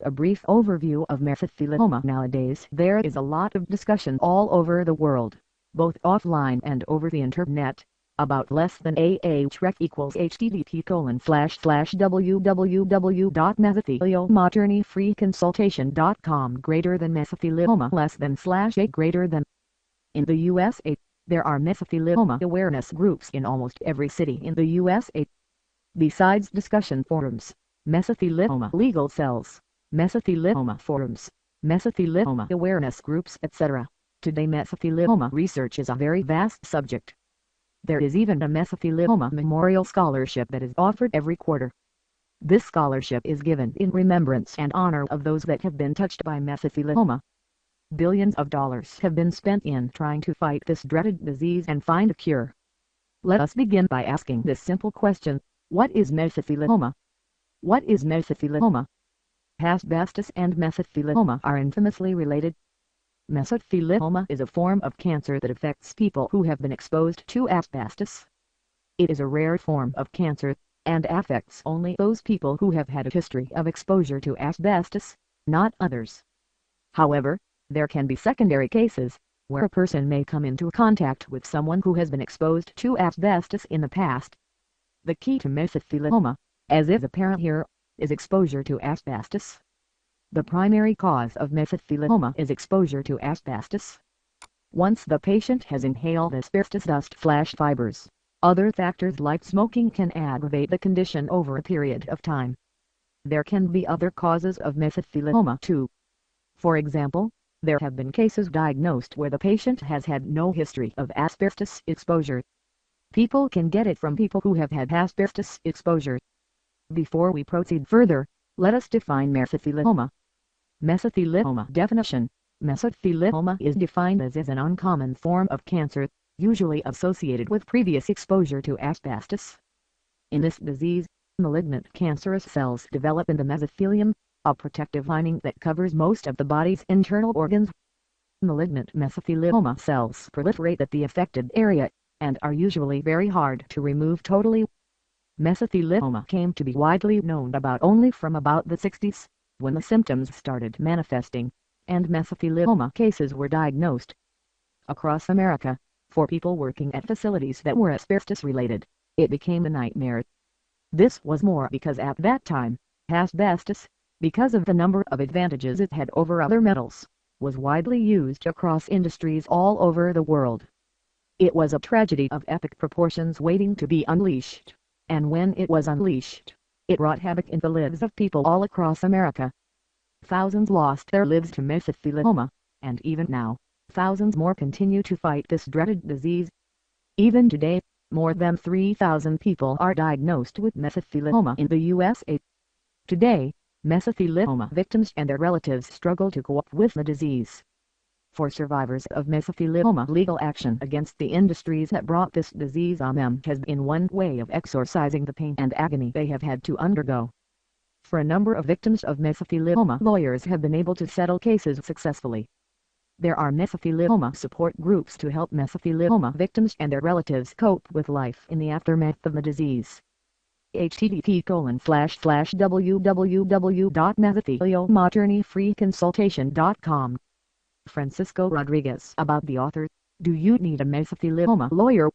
A brief overview of mesothelioma. Nowadays there is a lot of discussion all over the world, both offline and over the internet, about less than AH-REC equals http://www.mesotheliomaattorneyfreeconsultation.com greater than mesothelioma less than /A greater than. In the USA, there are mesothelioma awareness groups in almost every city in the USA. Besides discussion forums, mesothelioma legal cells, mesothelioma forums, mesothelioma awareness groups, etc. Today mesothelioma research is a very vast subject. There is even a mesothelioma memorial scholarship that is offered every quarter. This scholarship is given in remembrance and honor of those that have been touched by mesothelioma. Billions of dollars have been spent in trying to fight this dreaded disease and find a cure. Let us begin by asking this simple question: what is mesothelioma? What is mesothelioma? Asbestos and mesothelioma are infamously related. Mesothelioma is a form of cancer that affects people who have been exposed to asbestos. It is a rare form of cancer, and affects only those people who have had a history of exposure to asbestos, not others. However, there can be secondary cases, where a person may come into contact with someone who has been exposed to asbestos in the past. The key to mesothelioma, as is apparent here, is exposure to asbestos. The primary cause of mesothelioma is exposure to asbestos. Once the patient has inhaled asbestos dust/fibers, other factors like smoking can aggravate the condition over a period of time. There can be other causes of mesothelioma too. For example, there have been cases diagnosed where the patient has had no history of asbestos exposure. People can get it from people who have had asbestos exposure. Before we proceed further, let us define mesothelioma. Mesothelioma definition: mesothelioma is defined as an uncommon form of cancer, usually associated with previous exposure to asbestos. In this disease, malignant cancerous cells develop in the mesothelium, a protective lining that covers most of the body's internal organs. Malignant mesothelioma cells proliferate at the affected area, and are usually very hard to remove totally. Mesothelioma came to be widely known about only from about the 60s, when the symptoms started manifesting, and mesothelioma cases were diagnosed. Across America, for people working at facilities that were asbestos-related, it became a nightmare. This was more because at that time, asbestos, because of the number of advantages it had over other metals, was widely used across industries all over the world. It was a tragedy of epic proportions waiting to be unleashed, and when it was unleashed, it wrought havoc in the lives of people all across America. Thousands lost their lives to mesothelioma, and even now, thousands more continue to fight this dreaded disease. Even today, more than 3,000 people are diagnosed with mesothelioma in the USA. Today, mesothelioma victims and their relatives struggle to cope with the disease. For survivors of mesothelioma, legal action against the industries that brought this disease on them has been one way of exorcising the pain and agony they have had to undergo. For a number of victims of mesothelioma, lawyers have been able to settle cases successfully. There are mesothelioma support groups to help mesothelioma victims and their relatives cope with life in the aftermath of the disease. http://www.mesotheliomaattorneyfreeconsultation.com. Francisco Rodriguez. About the author: do you need a mesothelioma lawyer?